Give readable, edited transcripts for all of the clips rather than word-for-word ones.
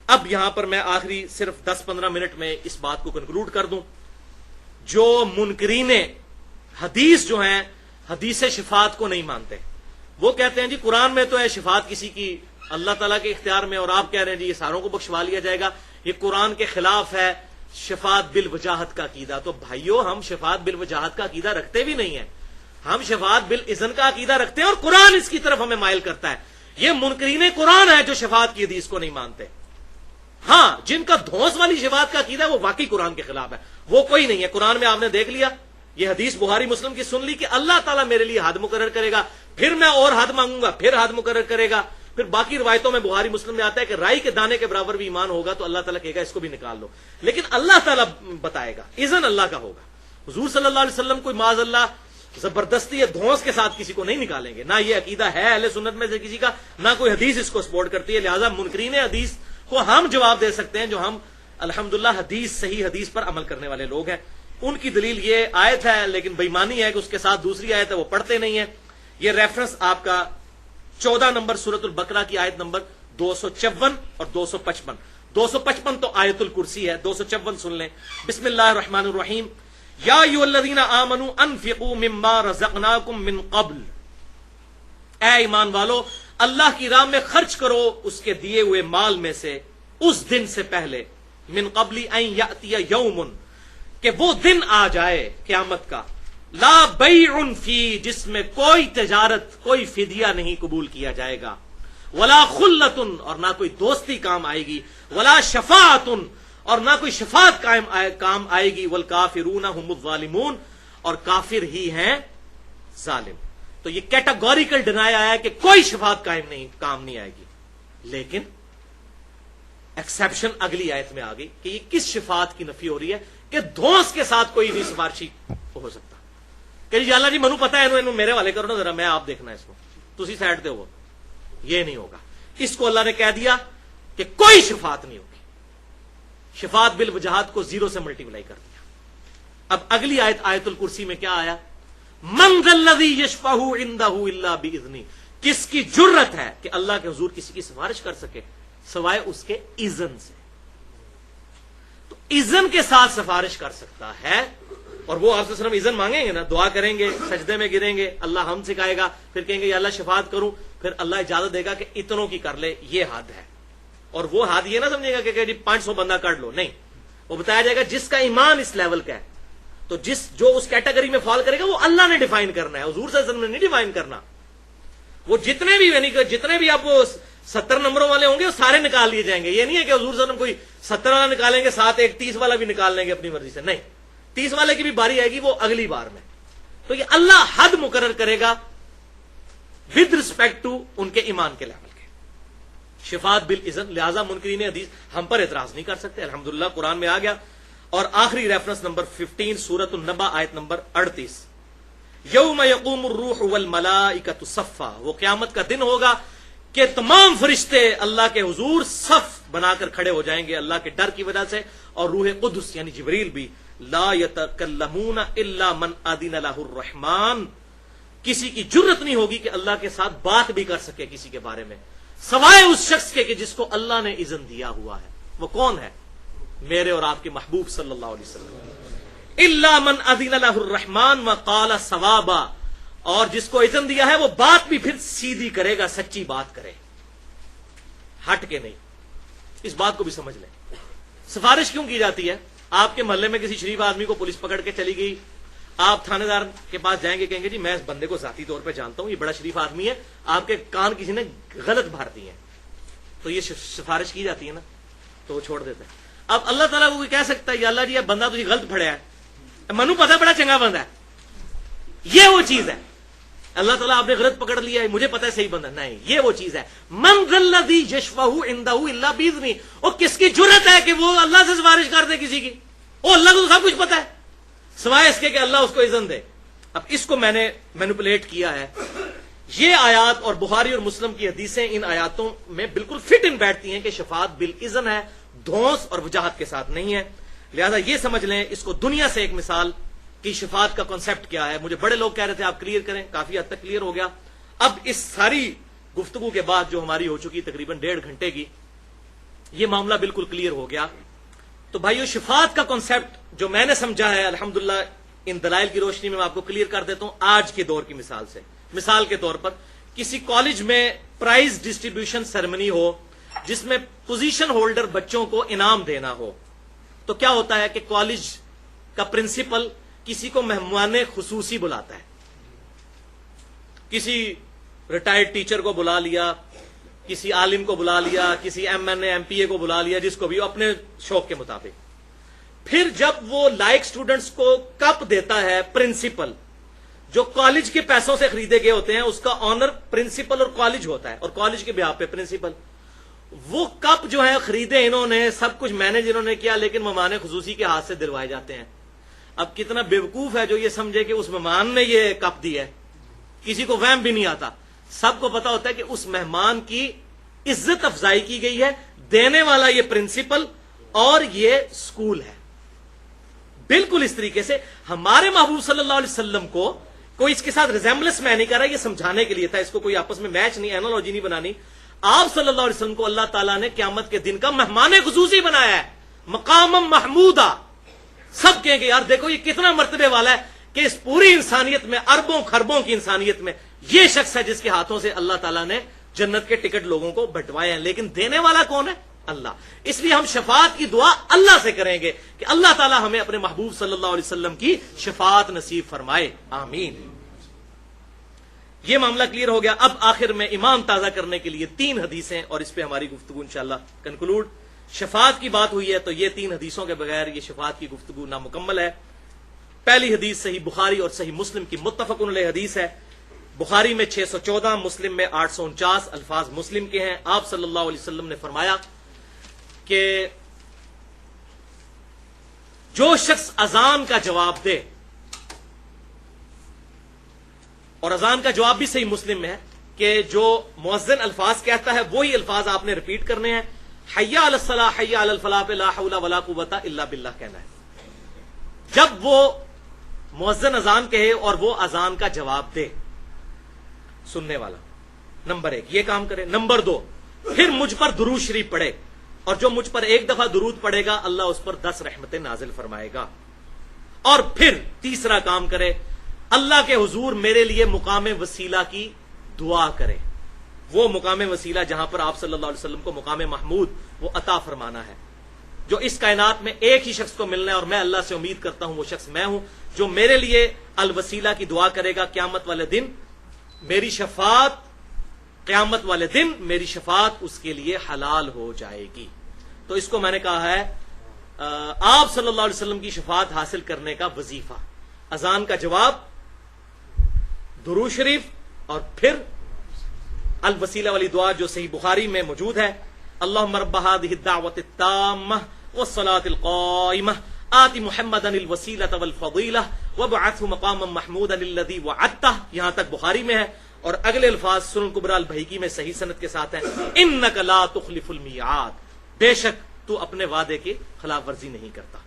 اب یہاں پر میں آخری صرف 10-15 منٹ میں اس بات کو کنکلوڈ کر دوں. جو منکرین حدیث جو ہیں حدیث شفاعت کو نہیں مانتے، وہ کہتے ہیں جی قرآن میں تو ہے شفاعت کسی کی اللہ تعالیٰ کے اختیار میں، اور آپ کہہ رہے ہیں جی یہ ساروں کو بخشوا لیا جائے گا، یہ قرآن کے خلاف ہے شفاعت بالوجاہت کا عقیدہ. تو بھائیو، ہم شفاعت بالوجاہت کا عقیدہ رکھتے بھی نہیں ہیں، ہم شفاعت بالاذن کا عقیدہ رکھتے ہیں، اور قرآن اس کی طرف ہمیں مائل کرتا ہے. یہ منکرین قرآن ہے جو شفاعت کی حدیث کو نہیں مانتے. ہاں، جن کا دھونس والی شفاعت کا عقیدہ ہے وہ واقعی قرآن کے خلاف ہے، وہ کوئی نہیں ہے. قرآن میں آپ نے دیکھ لیا، یہ حدیث بخاری مسلم کی سن لی کہ اللہ تعالیٰ میرے لیے حد مقرر کرے گا، پھر میں اور حد مانگوں گا، پھر حد مقرر کرے گا. پھر باقی روایتوں میں بخاری مسلم میں آتا ہے کہ رائی کے دانے کے برابر بھی ایمان ہوگا تو اللہ تعالیٰ کہے گا اس کو بھی نکال لو، لیکن اللہ تعالیٰ بتائے گا، اذن اللہ کا ہوگا. حضور صلی اللہ علیہ وسلم کوئی معاذ اللہ زبردستی یا دھونس کے ساتھ کسی کو نہیں نکالیں گے، نہ یہ عقیدہ ہے اہل سنت میں سے کسی کا، نہ کوئی حدیث اس کو سپورٹ کرتی ہے. لہٰذا منکرین حدیث کو ہم جواب دے سکتے ہیں جو ہم الحمدللہ صحیح حدیث پر عمل کرنے والے لوگ ہیں. ان کی دلیل یہ آیت ہے، لیکن بےمانی ہے کہ اس کے ساتھ دوسری آیت ہے وہ پڑھتے نہیں ہیں. یہ ریفرنس آپ کا 14 نمبر سورۃ البقرہ کی آیت نمبر 254 اور 255. 255 تو آیت الکرسی ہے، 254 سن لیں. بسم اللہ الرحمن الرحیم. یا ایھا الذین آمنوا انفقوا مما رزقناکم من قبل، اے ایمان والو اللہ کی راہ میں خرچ کرو اس کے دیے ہوئے مال میں سے، اس دن سے پہلے، من قبل ان یاتی یوم، کہ وہ دن آ جائے قیامت کا، لا بیع فی، جس میں کوئی تجارت، کوئی فدیہ نہیں قبول کیا جائے گا، ولا خلۃ، اور نہ کوئی دوستی کام آئے گی، ولا شفاعۃ، اور نہ کوئی شفاعت کام آئے گی، والکافرون هم الظالمون، اور کافر ہی ہیں ظالم. تو یہ کیٹاگوریکل ڈینائی آیا ہے کہ کوئی شفاعت کام نہیں آئے گی. لیکن ایکسیپشن اگلی آیت میں آ گئی کہ یہ کس شفاعت کی نفی ہو رہی ہے کہ دھونس کے ساتھ کوئی نہیں سفارشی ہو سکتا کہ جی اللہ جی منو پتا ہے انہوں میرے والے کرو نا ذرا، میں آپ دیکھنا اس کو، تسی سائڈ دے ہو. یہ نہیں ہوگا. اس کو اللہ نے کہہ دیا کہ کوئی شفاعت نہیں ہوگی. شفاعت بالوجاہت کو 0 سے ملٹیپلائی کر دیا. اب اگلی آیت آیت الکرسی میں کیا آیا؟ من ذا الذی یشفع عندہ الا باذنہ، کس کی جرت ہے کہ اللہ کے حضور کسی کی سفارش کر سکے سوائے اس کے اذن سے. تو اذن کے ساتھ سفارش کر سکتا ہے، اور وہ آپ سے صرف اذن مانگیں گے نا، دعا کریں گے، سجدے میں گریں گے، اللہ ہم سکھائے گا، پھر کہیں گے یا اللہ شفاعت کروں، پھر اللہ اجازت دے گا کہ اتنوں کی کر لے، یہ حد ہے. اور وہ حد یہ نہ سمجھے گا کہ جی 500 بندہ کر لو، نہیں، وہ بتایا جائے گا جس کا ایمان اس لیول کا ہے. تو جو اس کیٹیگری میں فال کرے گا وہ اللہ نے ڈیفائن کرنا ہے، حضور صلی اللہ علیہ وسلم نے نہیں ڈیفائن کرنا. وہ جتنے بھی یعنی کہ جتنے بھی آپ 70 نمبروں والے ہوں گے وہ سارے نکال لیے جائیں گے. یہ نہیں ہے کہ حضور صلی اللہ علیہ وسلم کوئی 70 والا نکالیں گے، ساتھ ایک 30 والا بھی نکال لیں گے اپنی مرضی سے، نہیں، 30 والے کی بھی باری آئے گی وہ اگلی بار میں. تو یہ اللہ حد مقرر کرے گا ود رسپیکٹ ٹو ان کے ایمان کے لیول کے. شفاعت بالاذن، لہذا منکرین حدیث ہم پر اعتراض نہیں کر سکتے. الحمدللہ قرآن میں آ گیا. اور آخری ریفرنس نمبر 15 سورۃ النبا آیت نمبر 38. یوم یقوم الروح والملائکۃ صفا، وہ قیامت کا دن ہوگا کہ تمام فرشتے اللہ کے حضور صف بنا کر کھڑے ہو جائیں گے اللہ کے ڈر کی وجہ سے، اور روح قدس یعنی جبریل بھی. لا یتکلمون الا من اذن لہ الرحمن، کسی کی جرت نہیں ہوگی کہ اللہ کے ساتھ بات بھی کر سکے کسی کے بارے میں سوائے اس شخص کے کہ جس کو اللہ نے اذن دیا ہوا ہے. وہ کون ہے؟ میرے اور آپ کے محبوب صلی اللہ علیہ وسلم. الا من اذن لہ الرحمن وقال صوابا، اور جس کو اذن دیا ہے وہ بات بھی پھر سیدھی کرے گا، سچی بات کرے، ہٹ کے نہیں. اس بات کو بھی سمجھ لیں. سفارش کیوں کی جاتی ہے؟ آپ کے محلے میں کسی شریف آدمی کو پولیس پکڑ کے چلی گئی، آپ تھانے دار کے پاس جائیں گے، کہیں گے جی میں اس بندے کو ذاتی طور پہ جانتا ہوں، یہ بڑا شریف آدمی ہے، آپ کے کان کسی نے غلط بھر دیے ہیں، تو یہ سفارش کی جاتی ہے نا، تو وہ چھوڑ دیتے ہیں. اب اللہ تعالیٰ کو کہہ سکتا ہے یا اللہ جی یہ بندہ تجھے غلط پھڑیا ہے، منو پتا بڑا چنگا بندہ ہے، یہ وہ چیز ہے. اللہ تعالیٰ آپ نے غلط پکڑ لیا ہے، مجھے پتا ہے صحیح بندہ نہیں، یہ وہ چیز ہے. من ذا الذی یشفع عندہ الا باذنہ، اور کس کی جرت ہے کہ وہ اللہ سے سفارش کر دے کسی کی؟ وہ اللہ کو سب کچھ پتا ہے سوائے اس کے کہ اللہ اس کو اذن دے. اب اس کو میں نے مینوپولیٹ کیا ہے. یہ آیات اور بخاری اور مسلم کی حدیثیں ان آیاتوں میں بالکل فٹ ان بیٹھتی ہیں کہ شفاعت بالاذن ہے، دھونس اور وجاہت کے ساتھ نہیں ہے. لہذا یہ سمجھ لیں اس کو دنیا سے ایک مثال کہ شفاعت کا کانسیپٹ کیا ہے. مجھے بڑے لوگ کہہ رہے تھے آپ کلیئر کریں، کافی حد تک کلیئر ہو گیا. اب اس ساری گفتگو کے بعد جو ہماری ہو چکی تقریباً 1.5 گھنٹے کی، یہ معاملہ بالکل کلیئر ہو گیا. تو بھائیو شفاعت کا کانسیپٹ جو میں نے سمجھا ہے الحمدللہ ان دلائل کی روشنی میں آپ کو کلیئر کر دیتا ہوں آج کے دور کی مثال سے. مثال کے طور پر کسی کالج میں پرائز ڈسٹریبیوشن سیریمنی ہو جس میں پوزیشن ہولڈر بچوں کو انعام دینا ہو, تو کیا ہوتا ہے کہ کالج کا پرنسپل کسی کو مہمان خصوصی بلاتا ہے. کسی ریٹائرڈ ٹیچر کو بلا لیا, کسی عالم کو بلا لیا, کسی M N A M P A کو بلا لیا, جس کو بھی اپنے شوق کے مطابق. پھر جب وہ لائک سٹوڈنٹس کو کپ دیتا ہے پرنسپل, جو کالج کے پیسوں سے خریدے گئے ہوتے ہیں, اس کا آنر پرنسپل اور کالج ہوتا ہے, اور کالج کے بیہاف پہ پرنسپل. وہ کپ جو ہے خریدے انہوں نے, سب کچھ مینج انہوں نے کیا, لیکن مہمان خصوصی کے ہاتھ سے دلوائے جاتے ہیں. اب کتنا بیوقوف ہے جو یہ سمجھے کہ اس مہمان نے یہ کپ دی ہے. کسی کو وہم بھی نہیں آتا. سب کو پتا ہوتا ہے کہ اس مہمان کی عزت افزائی کی گئی ہے, دینے والا یہ پرنسپل اور یہ سکول ہے. بالکل اس طریقے سے ہمارے محبوب صلی اللہ علیہ وسلم کو کوئی اس کے ساتھ ریزیمبلنس میں نہیں کر رہا, یہ سمجھانے کے لیے تھا, اس کو کوئی آپس میں میچ نہیں, اینالوجی نہیں بنانی. آپ صلی اللہ علیہ وسلم کو اللہ تعالیٰ نے قیامت کے دن کا مہمان خصوصی بنایا ہے, مقام محمودہ. سب کہیں گے یار دیکھو یہ کتنا مرتبے والا ہے کہ اس پوری انسانیت میں, اربوں خربوں کی انسانیت میں یہ شخص ہے جس کے ہاتھوں سے اللہ تعالیٰ نے جنت کے ٹکٹ لوگوں کو بٹوائے ہیں. لیکن دینے والا کون ہے؟ اللہ. اس لیے ہم شفاعت کی دعا اللہ سے کریں گے کہ اللہ تعالیٰ ہمیں اپنے محبوب صلی اللہ علیہ وسلم کی شفاعت نصیب فرمائے, آمین. یہ معاملہ کلیئر ہو گیا. اب آخر میں ایمان تازہ کرنے کے لیے 3 حدیثیں, اور اس پہ ہماری گفتگو انشاءاللہ کنکلوڈ. شفاعت کی بات ہوئی ہے تو یہ 3 حدیثوں کے بغیر یہ شفاعت کی گفتگو نامکمل ہے. پہلی حدیث صحیح بخاری اور صحیح مسلم کی متفق علیہ حدیث ہے. بخاری میں 614, مسلم میں 849 الفاظ مسلم کے ہیں. آپ صلی اللہ علیہ وسلم نے فرمایا کہ جو شخص اذان کا جواب دے, اور اذان کا جواب بھی صحیح مسلم میں ہے کہ جو مؤذن الفاظ کہتا ہے وہی الفاظ آپ نے ریپیٹ کرنے ہیں. حی علی الصلاح حی علی الفلاح پہ لا حول ولا قوت الا باللہ کہنا ہے. جب وہ مؤذن اذان کہے اور وہ اذان کا جواب دے, سننے والا نمبر 1 یہ کام کرے. نمبر 2 پھر مجھ پر درود شریف پڑھے, اور جو مجھ پر 1 دفعہ درود پڑھے گا اللہ اس پر 10 رحمتیں نازل فرمائے گا. اور پھر تیسرا کام کرے, اللہ کے حضور میرے لیے مقام وسیلہ کی دعا کرے. وہ مقام وسیلہ جہاں پر آپ صلی اللہ علیہ وسلم کو مقام محمود وہ عطا فرمانا ہے, جو اس کائنات میں ایک ہی شخص کو ملنا ہے, اور میں اللہ سے امید کرتا ہوں وہ شخص میں ہوں, جو میرے لیے الوسیلہ کی دعا کرے گا. قیامت والے دن میری شفاعت, قیامت والے دن میری شفاعت اس کے لیے حلال ہو جائے گی. تو اس کو میں نے کہا ہے آپ صلی اللہ علیہ وسلم کی شفاعت حاصل کرنے کا وظیفہ, اذان کا جواب, درود شریف, اور پھر الوسیلہ والی دعا جو صحیح بخاری میں موجود ہے. اللہم رب هذه الدعوة التامة والصلاة القائمة آت محمدا الوسیلة والفضیلة وابعثه مقاما محمودا الذی وعدته. یہاں تک بخاری میں ہے, اور اگلے الفاظ سنن کبریٰ البیہقی میں صحیح سند کے ساتھ ہیں. انک لا تخلف المیعاد, بے شک تو اپنے وعدے کی خلاف ورزی نہیں کرتا.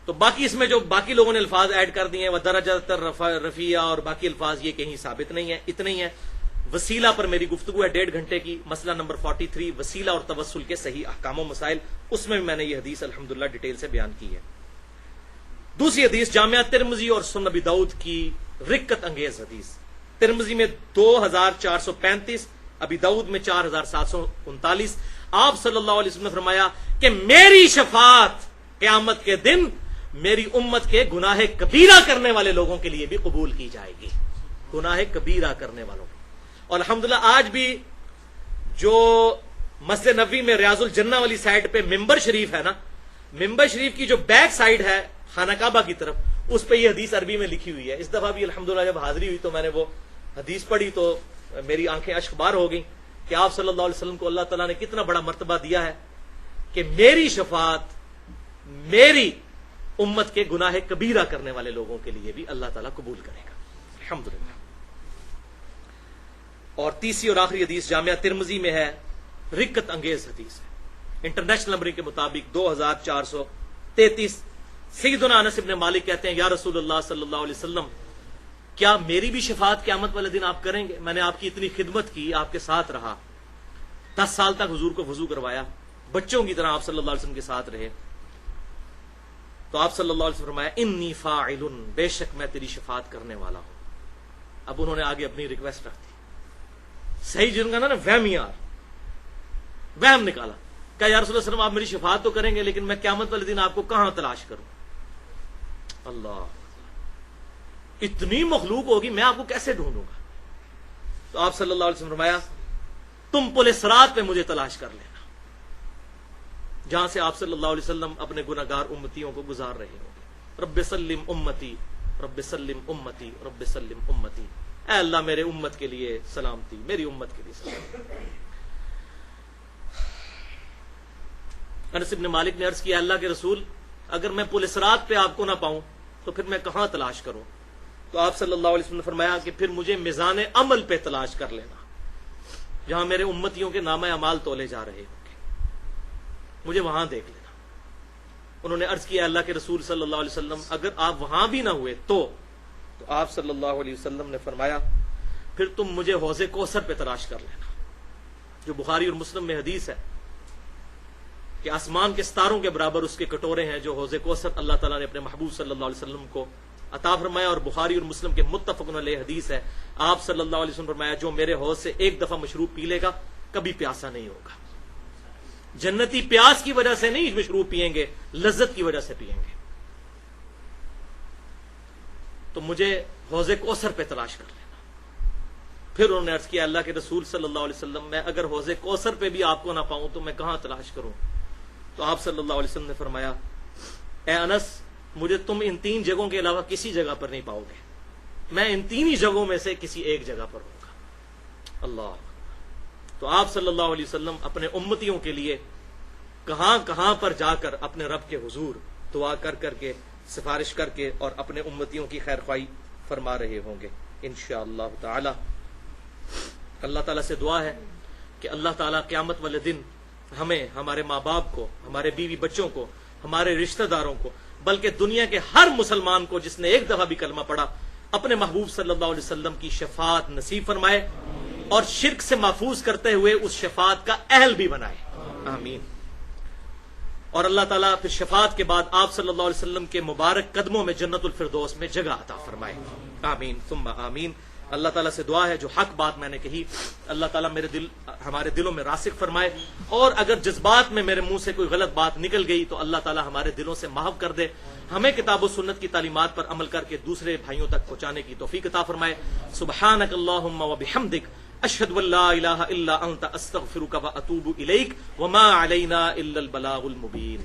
تو باقی اس میں جو باقی لوگوں نے الفاظ ایڈ کر دیے ہیں وہ درجات رفیع اور باقی الفاظ یہ کہیں ثابت نہیں ہے. اتنے ہی ہیں. وسیلہ پر میری گفتگو ہے 1.5 گھنٹے کی. مسئلہ نمبر 43 وسیلہ اور توسل کے صحیح احکام و مسائل, اس میں بھی میں نے یہ حدیث الحمدللہ ڈیٹیل سے بیان کی ہے. دوسری حدیث جامعہ ترمذی اور سنن ابی داؤد کی رکت انگیز حدیث. ترمذی میں 2435, ابی داؤد میں 4739. آپ صلی اللہ علیہ وسلم نے فرمایا کہ میری شفاعت قیامت کے دن میری امت کے گناہ کبیرہ کرنے والے لوگوں کے لیے بھی قبول کی جائے گی. گناہ کبیرہ کرنے والوں. اور الحمدللہ آج بھی جو مسجد نبوی میں ریاض الجنہ والی سائڈ پہ ممبر شریف ہے نا, ممبر شریف کی جو بیک سائڈ ہے خانہ کعبہ کی طرف, اس پہ یہ حدیث عربی میں لکھی ہوئی ہے. اس دفعہ بھی الحمدللہ جب حاضری ہوئی تو میں نے وہ حدیث پڑھی تو میری آنکھیں اشک بار ہو گئیں کہ آپ صلی اللہ علیہ وسلم کو اللہ تعالیٰ نے کتنا بڑا مرتبہ دیا ہے کہ میری شفاعت میری امت کے گناہ کبیرہ کرنے والے لوگوں کے لیے بھی اللہ تعالیٰ قبول کرے گا الحمدللہ. اور تیسری اور آخری حدیث جامعہ ترمذی میں ہے, رکت انگیز حدیث ہے, انٹرنیشنل نمبرنگ کے مطابق 2433. سیدنا انس بن مالک کہتے ہیں یا رسول اللہ صلی اللہ علیہ وسلم کیا میری بھی شفاعت قیامت والے دن آپ کریں گے؟ میں نے آپ کی اتنی خدمت کی, آپ کے ساتھ رہا, 10 سال تک حضور کو وضو کروایا، بچوں کی طرح آپ صلی اللہ علیہ وسلم کے ساتھ رہے. تو آپ صلی اللہ علیہ وسلم فرمایا انی فاعل، بے شک میں تیری شفاعت کرنے والا ہوں. اب انہوں نے آگے اپنی ریکویسٹ رکھ دی. صحیح جن کا نا وہمیار، وہم نکالا کہ یا رسول اللہ صلی اللہ علیہ وسلم آپ میری شفاعت تو کریں گے، لیکن میں قیامت والے دن آپ کو کہاں تلاش کروں؟ اللہ، اتنی مخلوق ہوگی، میں آپ کو کیسے ڈھونڈوں گا؟ تو آپ صلی اللہ علیہ وسلم فرمایا تم پل صراط پہ مجھے تلاش کر لینا، جہاں سے آپ صلی اللہ علیہ وسلم اپنے گناہگار امتیوں کو گزار رہے ہوں گے. رب سلم امتی، رب سلم امتی، رب سلم امتی. اے اللہ میرے امت کے لیے سلامتی، میری امت کے لیے سلامتی. انس بن مالک نے عرض کیا اللہ کے رسول، اگر میں پل صراط پہ آپ کو نہ پاؤں تو پھر میں کہاں تلاش کروں؟ تو آپ صلی اللہ علیہ وسلم نے فرمایا کہ پھر مجھے میزان عمل پہ تلاش کر لینا، جہاں میرے امتیوں کے نامہ اعمال تولے جا رہے ہوں گے، مجھے وہاں دیکھ لینا. انہوں نے عرض کیا اللہ کے رسول صلی اللہ علیہ وسلم اگر آپ وہاں بھی نہ ہوئے تو آپ صلی اللہ علیہ وسلم نے فرمایا پھر تم مجھے حوض کوثر پہ تلاش کر لینا، جو بخاری اور مسلم میں حدیث ہے کہ آسمان کے ستاروں کے برابر اس کے کٹورے ہیں، جو حوض کوثر اللہ تعالیٰ نے اپنے محبوب صلی اللہ علیہ وسلم کو عطا فرمایا. اور بخاری اور مسلم کے متفق علیہ حدیث ہے، آپ صلی اللہ علیہ وسلم فرمایا جو میرے حوض سے ایک دفعہ مشروب پی لے گا کبھی پیاسا نہیں ہوگا. جنتی پیاس کی وجہ سے نہیں مشروب پیئیں گے، لذت کی وجہ سے پیئیں گے. تو مجھے حوض کوثر پہ تلاش کر لینا. پھر انہوں نے عرض کیا اللہ کے رسول صلی اللہ علیہ وسلم میں اگر حوض کوثر پہ بھی آپ کو نہ پاؤں تو میں کہاں تلاش کروں؟ تو آپ صلی اللہ علیہ وسلم نے فرمایا اے انس، مجھے تم ان 3 جگہوں کے علاوہ کسی جگہ پر نہیں پاؤ گے، میں ان 3 ہی جگہوں میں سے کسی ایک جگہ پر ہوں گا. اللہ. تو آپ صلی اللہ علیہ وسلم اپنے امتیوں کے لیے کہاں کہاں پر جا کر اپنے رب کے حضور دعا کر کر کے، سفارش کر کے اور اپنے امتیوں کی خیر خواہی فرما رہے ہوں گے انشاءاللہ تعالی. اللہ تعالیٰ سے دعا ہے کہ اللہ تعالیٰ قیامت والے دن ہمیں، ہمارے ماں باپ کو، ہمارے بیوی بچوں کو، ہمارے رشتہ داروں کو، بلکہ دنیا کے ہر مسلمان کو جس نے ایک دفعہ بھی کلمہ پڑھا، اپنے محبوب صلی اللہ علیہ وسلم کی شفاعت نصیب فرمائے اور شرک سے محفوظ کرتے ہوئے اس شفاعت کا اہل بھی بنائے. آمین. اور اللہ تعالیٰ پھر شفاعت کے بعد آپ صلی اللہ علیہ وسلم کے مبارک قدموں میں جنت الفردوس میں جگہ عطا فرمائے. آمین ثم آمین. اللہ تعالیٰ سے دعا ہے جو حق بات میں نے کہی اللہ تعالیٰ ہمارے دلوں میں راسخ فرمائے، اور اگر جذبات میں میرے منہ سے کوئی غلط بات نکل گئی تو اللہ تعالیٰ ہمارے دلوں سے محو کر دے، ہمیں کتاب و سنت کی تعلیمات پر عمل کر کے دوسرے بھائیوں تک پہنچانے کی توفیق عطا فرمائے. سبحانک اللہم و بحمدک، اشہد ان لا الہ الا انت، استغفرک و اتوب الیک، وما علینا الا البلاغ المبین.